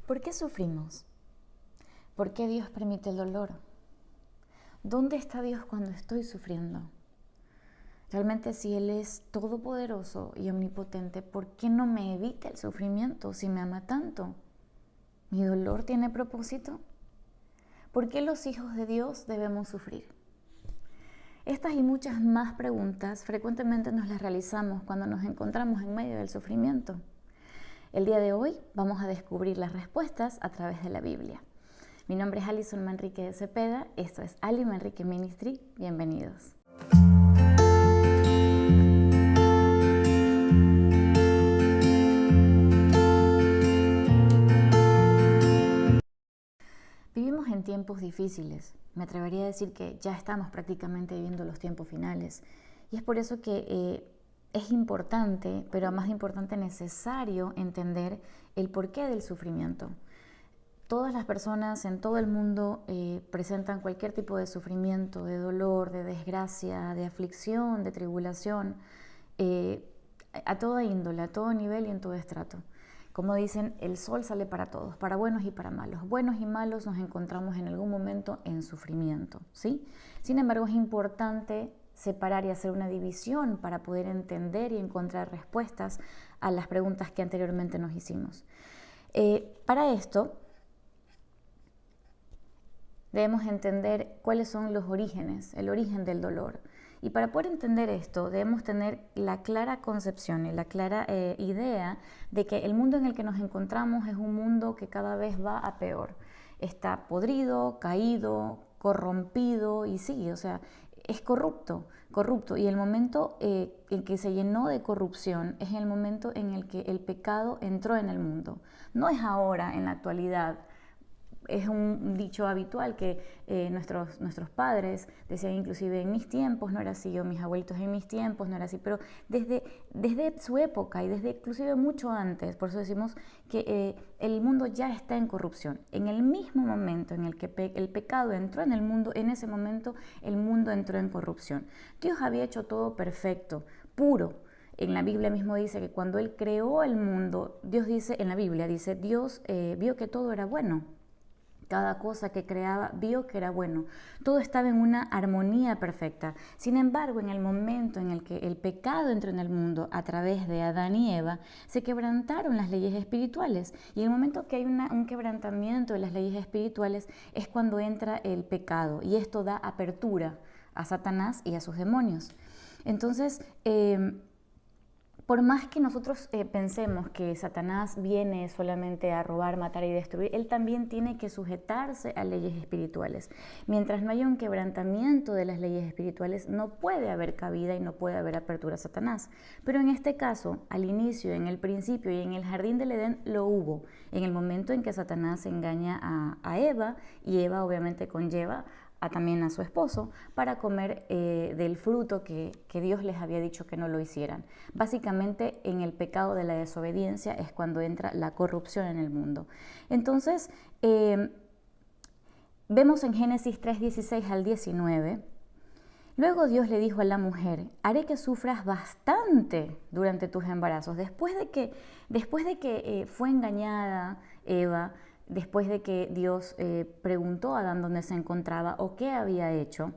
¿Por qué sufrimos? ¿Por qué Dios permite el dolor? ¿Dónde está Dios cuando estoy sufriendo? Realmente, si Él es todopoderoso y omnipotente, ¿por qué no me evita el sufrimiento si me ama tanto? ¿Mi dolor tiene propósito? ¿Por qué los hijos de Dios debemos sufrir? Estas y muchas más preguntas frecuentemente nos las realizamos cuando nos encontramos en medio del sufrimiento. El día de hoy vamos a descubrir las respuestas a través de la Biblia. Mi nombre es Alison Manrique de Cepeda, esto es Ali Manrique Ministry, bienvenidos. Vivimos en tiempos difíciles, me atrevería a decir que ya estamos prácticamente viviendo los tiempos finales y es por eso que es importante, pero más importante necesario entender el porqué del sufrimiento. Todas las personas en todo el mundo presentan cualquier tipo de sufrimiento, de dolor, de desgracia, de aflicción, de tribulación, a toda índole, a todo nivel y en todo estrato. Como dicen, el sol sale para todos, para buenos y para malos. Buenos y malos nos encontramos en algún momento en sufrimiento, ¿sí? Sin embargo, es importante separar y hacer una división para poder entender y encontrar respuestas a las preguntas que anteriormente nos hicimos. Para esto, debemos entender cuáles son los orígenes, el origen del dolor. Y para poder entender esto, debemos tener la clara concepción y la clara idea de que el mundo en el que nos encontramos es un mundo que cada vez va a peor. Está podrido, caído, corrompido y sí, o sea, es corrupto. Y el momento en que se llenó de corrupción es el momento en el que el pecado entró en el mundo. No es ahora, en la actualidad. Es un dicho habitual que nuestros padres decían, inclusive en mis tiempos no era así, o mis abuelitos en mis tiempos no era así, pero desde su época y desde inclusive mucho antes, por eso decimos que el mundo ya está en corrupción. En el mismo momento en el que el pecado entró en el mundo, en ese momento el mundo entró en corrupción. Dios había hecho todo perfecto, puro. En la Biblia mismo dice que cuando Él creó el mundo, Dios dice, en la Biblia dice, Dios vio que todo era bueno. Cada cosa que creaba vio que era bueno. Todo estaba en una armonía perfecta. Sin embargo, en el momento en el que el pecado entró en el mundo a través de Adán y Eva, se quebrantaron las leyes espirituales. Y en el momento que hay un quebrantamiento de las leyes espirituales es cuando entra el pecado. Y esto da apertura a Satanás y a sus demonios. Entonces, por más que nosotros pensemos que Satanás viene solamente a robar, matar y destruir, él también tiene que sujetarse a leyes espirituales. Mientras no haya un quebrantamiento de las leyes espirituales, no puede haber cabida y no puede haber apertura a Satanás. Pero en este caso, al inicio, en el principio y en el jardín del Edén lo hubo. En el momento en que Satanás engaña a Eva, y Eva obviamente conlleva también a su esposo, para comer del fruto que Dios les había dicho que no lo hicieran. Básicamente, en el pecado de la desobediencia es cuando entra la corrupción en el mundo. Entonces, vemos en Génesis 3:16 al 19, luego Dios le dijo a la mujer, haré que sufras bastante durante tus embarazos. Después de que fue engañada Eva, después de que Dios preguntó a Adán dónde se encontraba o qué había hecho,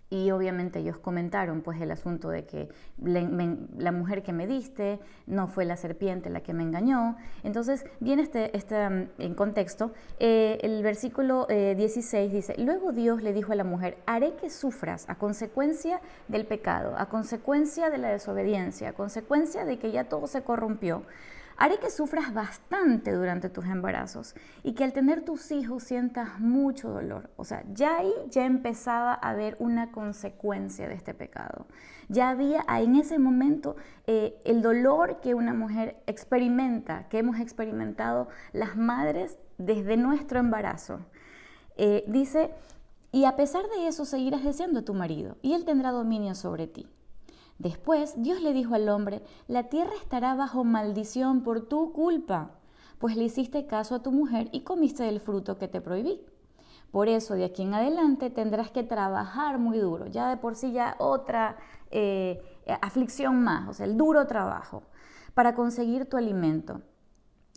y obviamente ellos comentaron pues el asunto de que la mujer que me diste no fue la serpiente la que me engañó. Entonces viene en contexto, el versículo 16 dice, luego Dios le dijo a la mujer, haré que sufras a consecuencia del pecado, a consecuencia de la desobediencia, a consecuencia de que ya todo se corrompió. Haré que sufras bastante durante tus embarazos y que al tener tus hijos sientas mucho dolor. O sea, ya ahí ya empezaba a haber una consecuencia de este pecado. Ya había en ese momento el dolor que una mujer experimenta, que hemos experimentado las madres desde nuestro embarazo. Dice, y a pesar de eso seguirás deseando a tu marido y él tendrá dominio sobre ti. Después Dios le dijo al hombre, la tierra estará bajo maldición por tu culpa, pues le hiciste caso a tu mujer y comiste del fruto que te prohibí. Por eso de aquí en adelante tendrás que trabajar muy duro, ya de por sí ya otra aflicción más, o sea, el duro trabajo, para conseguir tu alimento.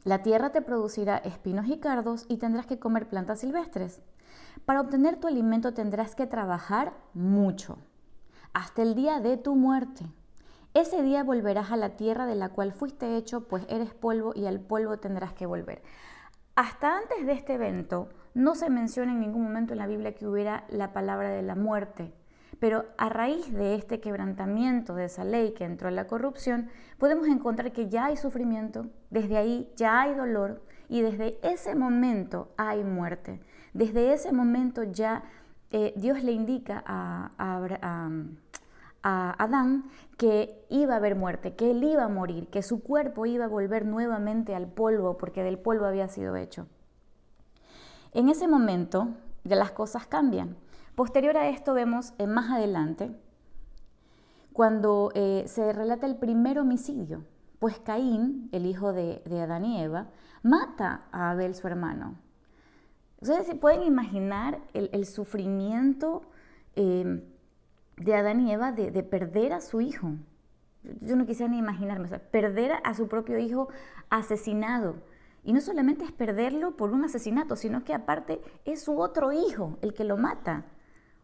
La tierra te producirá espinos y cardos y tendrás que comer plantas silvestres. Para obtener tu alimento tendrás que trabajar mucho, hasta el día de tu muerte. Ese día volverás a la tierra de la cual fuiste hecho, pues eres polvo y al polvo tendrás que volver. Hasta antes de este evento, no se menciona en ningún momento en la Biblia que hubiera la palabra de la muerte. Pero a raíz de este quebrantamiento de esa ley que entró en la corrupción, podemos encontrar que ya hay sufrimiento, desde ahí ya hay dolor y desde ese momento hay muerte. Desde ese momento ya Dios le indica a Adán que iba a haber muerte, que él iba a morir, que su cuerpo iba a volver nuevamente al polvo porque del polvo había sido hecho. En ese momento ya las cosas cambian. Posterior a esto vemos más adelante cuando se relata el primer homicidio, pues Caín, el hijo de Adán y Eva, mata a Abel su hermano. Ustedes se pueden imaginar el sufrimiento de Adán y Eva de perder a su hijo. Yo no quisiera ni imaginarme, o sea, perder a su propio hijo asesinado. Y no solamente es perderlo por un asesinato, sino que aparte es su otro hijo el que lo mata.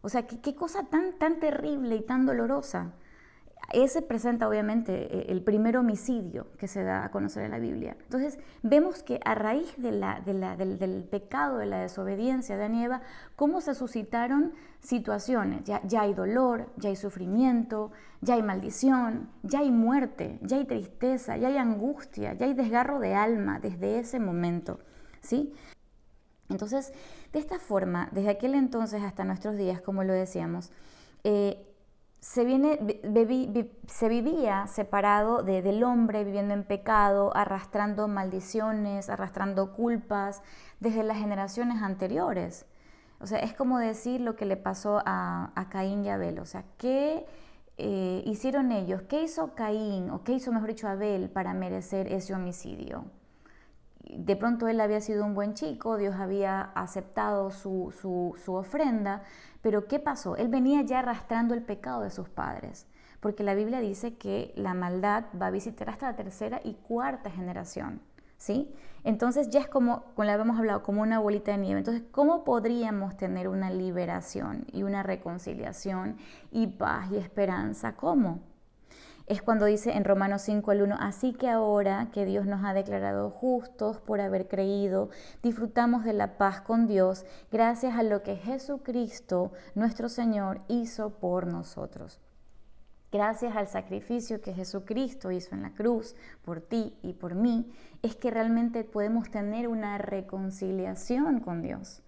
O sea, qué cosa tan terrible y tan dolorosa. Ese presenta obviamente el primer homicidio que se da a conocer en la Biblia. Entonces vemos que a raíz del pecado, de la desobediencia de Adán y Eva, cómo se suscitaron situaciones. Ya hay dolor, ya hay sufrimiento, ya hay maldición, ya hay muerte, ya hay tristeza, ya hay angustia, ya hay desgarro de alma desde ese momento, ¿sí? Entonces, de esta forma, desde aquel entonces hasta nuestros días, como lo decíamos, se vivía separado del hombre, viviendo en pecado, arrastrando maldiciones, arrastrando culpas desde las generaciones anteriores. O sea, es como decir lo que le pasó a Caín y Abel. O sea, ¿qué hicieron ellos? ¿Qué hizo Caín o qué hizo, mejor dicho, Abel para merecer ese homicidio? De pronto él había sido un buen chico, Dios había aceptado su ofrenda, pero ¿qué pasó? Él venía ya arrastrando el pecado de sus padres, porque la Biblia dice que la maldad va a visitar hasta la tercera y cuarta generación, ¿sí? Entonces ya es como lo habíamos hablado, como una bolita de nieve. Entonces, ¿cómo podríamos tener una liberación y una reconciliación y paz y esperanza? ¿Cómo? Es cuando dice en Romanos 5:1, así que ahora que Dios nos ha declarado justos por haber creído, disfrutamos de la paz con Dios gracias a lo que Jesucristo, nuestro Señor, hizo por nosotros. Gracias al sacrificio que Jesucristo hizo en la cruz por ti y por mí, es que realmente podemos tener una reconciliación con Dios.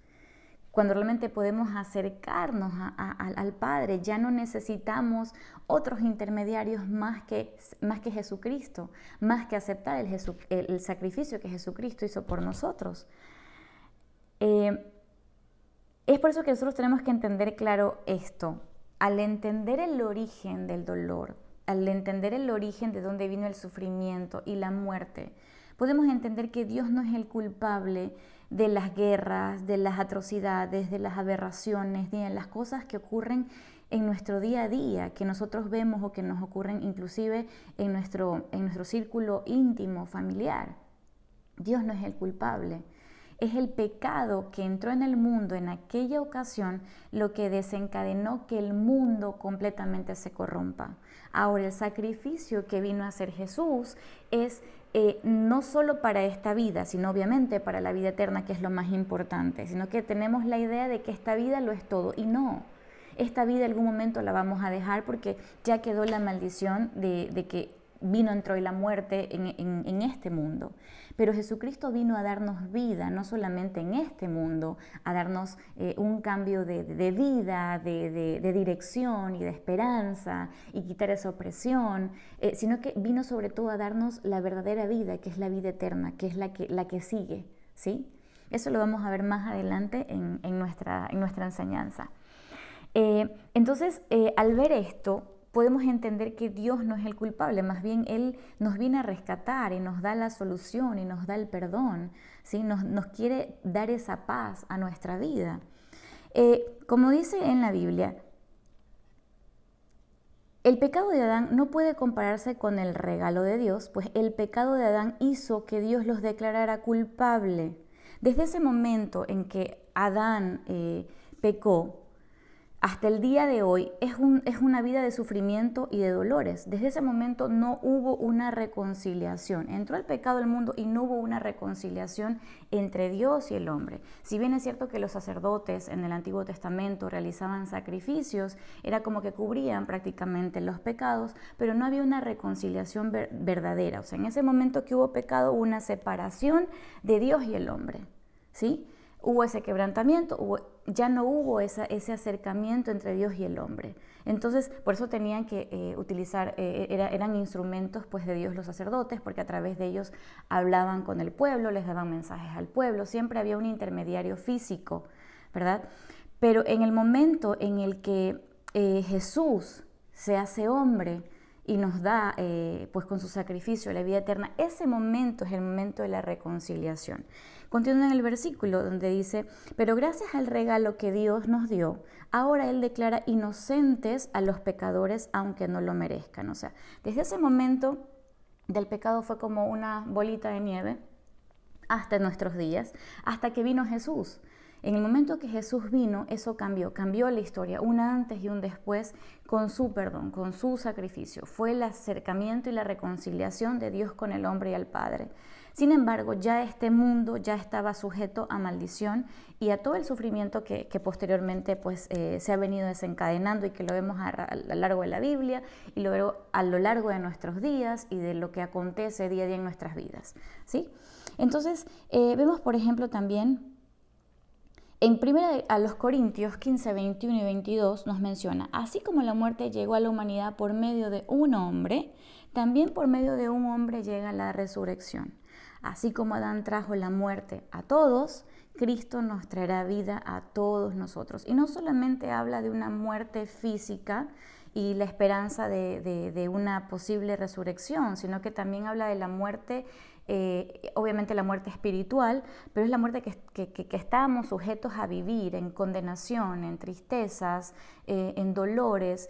Cuando realmente podemos acercarnos al Padre, ya no necesitamos otros intermediarios más que Jesucristo, más que aceptar el sacrificio que Jesucristo hizo por nosotros. Es por eso que nosotros tenemos que entender claro esto. Al entender el origen del dolor, al entender el origen de dónde vino el sufrimiento y la muerte, podemos entender que Dios no es el culpable de las guerras, de las atrocidades, de las aberraciones, ni de las cosas que ocurren en nuestro día a día, que nosotros vemos o que nos ocurren inclusive en nuestro círculo íntimo, familiar. Dios no es el culpable. Es el pecado que entró en el mundo en aquella ocasión lo que desencadenó que el mundo completamente se corrompa. Ahora, el sacrificio que vino a hacer Jesús es no solo para esta vida, sino obviamente para la vida eterna, que es lo más importante, sino que tenemos la idea de que esta vida lo es todo, y no. Esta vida en algún momento la vamos a dejar porque ya quedó la maldición de que entró la muerte en este mundo. Pero Jesucristo vino a darnos vida, no solamente en este mundo, a darnos un cambio de vida, de dirección y de esperanza, y quitar esa opresión, sino que vino sobre todo a darnos la verdadera vida, que es la vida eterna, que es la que sigue, ¿sí? Eso lo vamos a ver más adelante en nuestra enseñanza. Entonces, al ver esto, podemos entender que Dios no es el culpable, más bien Él nos viene a rescatar y nos da la solución y nos da el perdón, ¿sí? Nos quiere dar esa paz a nuestra vida. Como dice en la Biblia, El pecado de Adán no puede compararse con el regalo de Dios, pues el pecado de Adán hizo que Dios los declarara culpable. Desde ese momento en que Adán pecó, hasta el día de hoy es una vida de sufrimiento y de dolores. Desde ese momento no hubo una reconciliación. Entró el pecado al mundo y no hubo una reconciliación entre Dios y el hombre. Si bien es cierto que los sacerdotes en el Antiguo Testamento realizaban sacrificios, era como que cubrían prácticamente los pecados, pero no había una reconciliación verdadera. O sea, en ese momento que hubo pecado, hubo una separación de Dios y el hombre, ¿sí? Hubo ese quebrantamiento, ya no hubo ese acercamiento entre Dios y el hombre. Entonces, por eso tenían que utilizar, eran instrumentos pues, de Dios los sacerdotes, porque a través de ellos hablaban con el pueblo, les daban mensajes al pueblo, siempre había un intermediario físico, ¿verdad? Pero en el momento en el que Jesús se hace hombre y nos da, pues con su sacrificio, la vida eterna, ese momento es el momento de la reconciliación. Continúa en el versículo donde dice, pero gracias al regalo que Dios nos dio, ahora Él declara inocentes a los pecadores aunque no lo merezcan. O sea, desde ese momento del pecado fue como una bolita de nieve hasta nuestros días, hasta que vino Jesús. En el momento que Jesús vino, eso cambió la historia, un antes y un después con su perdón, con su sacrificio. Fue el acercamiento y la reconciliación de Dios con el hombre y al Padre. Sin embargo, ya este mundo ya estaba sujeto a maldición y a todo el sufrimiento que posteriormente pues, se ha venido desencadenando y que lo vemos a lo largo de la Biblia y lo vemos a lo largo de nuestros días y de lo que acontece día a día en nuestras vidas, ¿sí? Entonces, vemos por ejemplo también en 1 a los Corintios 15, 21 y 22 nos menciona, así como la muerte llegó a la humanidad por medio de un hombre, también por medio de un hombre llega la resurrección. Así como Adán trajo la muerte a todos, Cristo nos traerá vida a todos nosotros. Y no solamente habla de una muerte física y la esperanza de una posible resurrección, sino que también habla de la muerte, obviamente la muerte espiritual, pero es la muerte que estamos sujetos a vivir en condenación, en tristezas, en dolores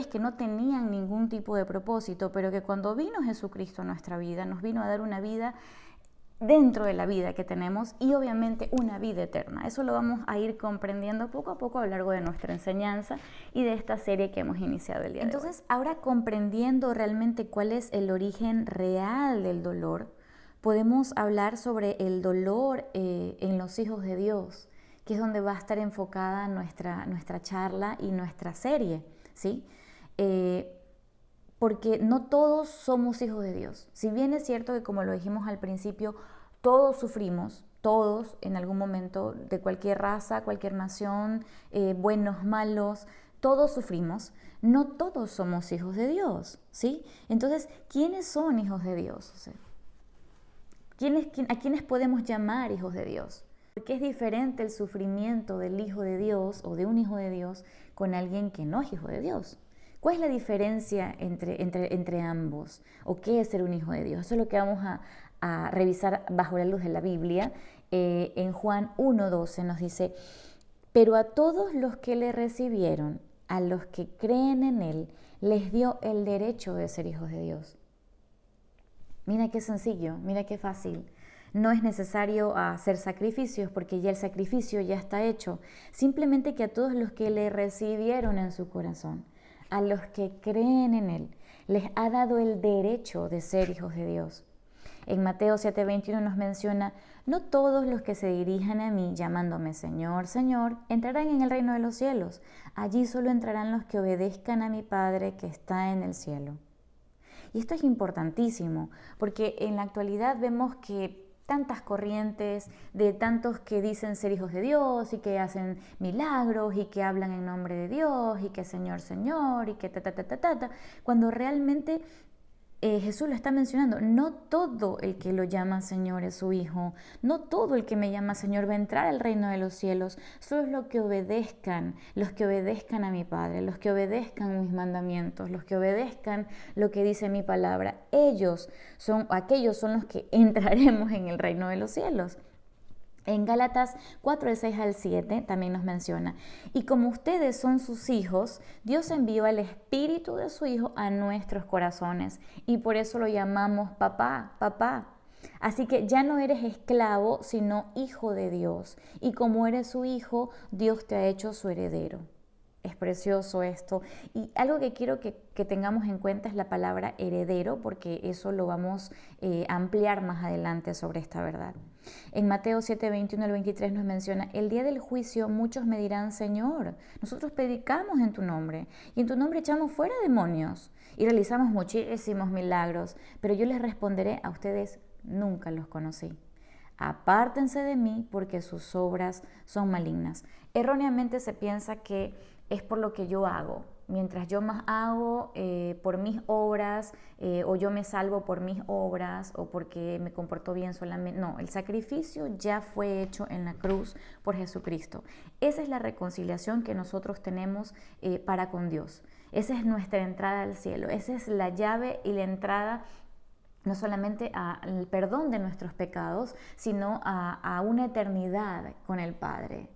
que no tenían ningún tipo de propósito, pero que cuando vino Jesucristo a nuestra vida, nos vino a dar una vida dentro de la vida que tenemos y obviamente una vida eterna. Eso lo vamos a ir comprendiendo poco a poco a lo largo de nuestra enseñanza y de esta serie que hemos iniciado el día de hoy. Entonces, ahora comprendiendo realmente cuál es el origen real del dolor, podemos hablar sobre el dolor en los hijos de Dios, que es donde va a estar enfocada nuestra charla y nuestra serie, ¿sí? Porque no todos somos hijos de Dios. Si bien es cierto que, como lo dijimos al principio, todos sufrimos, todos en algún momento, de cualquier raza, cualquier nación, buenos, malos, todos sufrimos, no todos somos hijos de Dios, ¿sí? Entonces, ¿quiénes son hijos de Dios? O sea, ¿a quiénes podemos llamar hijos de Dios? Porque es diferente el sufrimiento del hijo de Dios o de un hijo de Dios con alguien que no es hijo de Dios. ¿Cuál es la diferencia entre ambos? ¿O qué es ser un hijo de Dios? Eso es lo que vamos a revisar bajo la luz de la Biblia. En Juan 1:12 nos dice, pero a todos los que le recibieron, a los que creen en Él, les dio el derecho de ser hijos de Dios. Mira qué sencillo, mira qué fácil. No es necesario hacer sacrificios porque ya el sacrificio ya está hecho. Simplemente que a todos los que le recibieron en su corazón, a los que creen en Él, les ha dado el derecho de ser hijos de Dios. En Mateo 7:21 nos menciona, no todos los que se dirijan a mí llamándome Señor, Señor, entrarán en el reino de los cielos. Allí solo entrarán los que obedezcan a mi Padre que está en el cielo. Y esto es importantísimo, porque en la actualidad vemos que tantas corrientes de tantos que dicen ser hijos de Dios y que hacen milagros y que hablan en nombre de Dios y que Señor, Señor y que cuando realmente Jesús lo está mencionando, no todo el que lo llama Señor es su hijo, no todo el que me llama Señor va a entrar al reino de los cielos, solo los que obedezcan a mi Padre, los que obedezcan mis mandamientos, los que obedezcan lo que dice mi palabra, aquellos son los que entraremos en el reino de los cielos. En Gálatas 4, del 6 al 7 también nos menciona, y como ustedes son sus hijos, Dios envió el Espíritu de su Hijo a nuestros corazones y por eso lo llamamos papá, papá. Así que ya no eres esclavo, sino hijo de Dios. Y como eres su hijo, Dios te ha hecho su heredero. Es precioso esto. Y algo que quiero que tengamos en cuenta es la palabra heredero, porque eso lo vamos a ampliar más adelante sobre esta verdad. En Mateo 7, 21 al 23 nos menciona, el día del juicio muchos me dirán, Señor, nosotros predicamos en tu nombre y en tu nombre echamos fuera demonios y realizamos muchísimos milagros, pero yo les responderé, a ustedes nunca los conocí. Apártense de mí porque sus obras son malignas. Erróneamente se piensa que es por lo que yo hago. Mientras yo más hago por mis obras o yo me salvo por mis obras o porque me comporto bien solamente. No, el sacrificio ya fue hecho en la cruz por Jesucristo. Esa es la reconciliación que nosotros tenemos para con Dios. Esa es nuestra entrada al cielo. Esa es la llave y la entrada no solamente al perdón de nuestros pecados, sino a una eternidad con el Padre.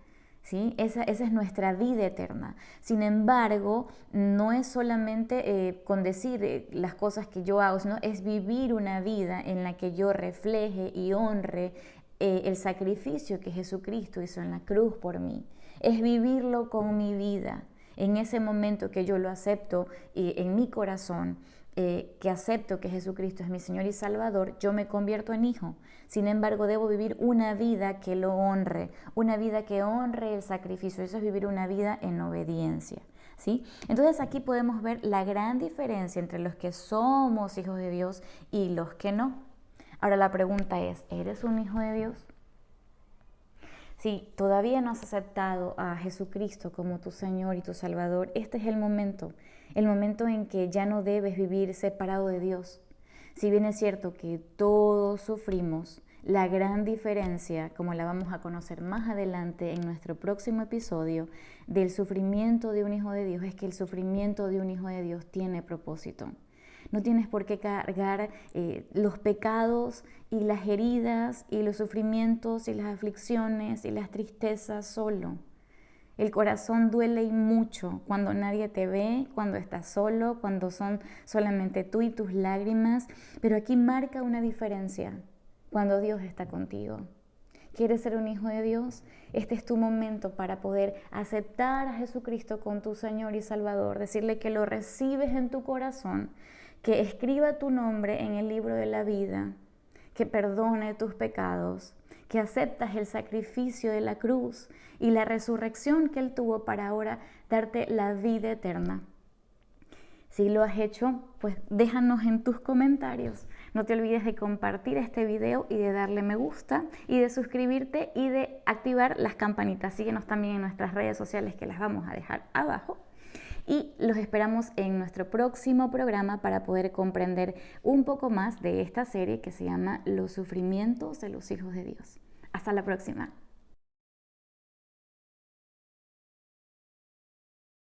¿Sí? Esa es nuestra vida eterna. Sin embargo, no es solamente con decir las cosas que yo hago, sino es vivir una vida en la que yo refleje y honre el sacrificio que Jesucristo hizo en la cruz por mí. Es vivirlo con mi vida. En ese momento que yo lo acepto en mi corazón, que acepto que Jesucristo es mi Señor y Salvador, yo me convierto en hijo. Sin embargo, debo vivir una vida que lo honre, una vida que honre el sacrificio. Eso es vivir una vida en obediencia, ¿sí? Entonces aquí podemos ver la gran diferencia entre los que somos hijos de Dios y los que no. Ahora la pregunta es, ¿eres un hijo de Dios? Si todavía no has aceptado a Jesucristo como tu Señor y tu Salvador, este es el momento en que ya no debes vivir separado de Dios. Si bien es cierto que todos sufrimos, la gran diferencia, como la vamos a conocer más adelante en nuestro próximo episodio, del sufrimiento de un hijo de Dios, es que el sufrimiento de un hijo de Dios tiene propósito. No tienes por qué cargar los pecados y las heridas y los sufrimientos y las aflicciones y las tristezas solo. El corazón duele y mucho cuando nadie te ve, cuando estás solo, cuando son solamente tú y tus lágrimas, pero aquí marca una diferencia cuando Dios está contigo. ¿Quieres ser un hijo de Dios? Este es tu momento para poder aceptar a Jesucristo como tu Señor y Salvador, decirle que lo recibes en tu corazón, que escriba tu nombre en el libro de la vida, que perdone tus pecados, que aceptas el sacrificio de la cruz y la resurrección que Él tuvo para ahora darte la vida eterna. Si lo has hecho, pues déjanos en tus comentarios. No te olvides de compartir este video y de darle me gusta y de suscribirte y de activar las campanitas. Síguenos también en nuestras redes sociales que las vamos a dejar abajo. Y los esperamos en nuestro próximo programa para poder comprender un poco más de esta serie que se llama Los sufrimientos de los hijos de Dios. Hasta la próxima.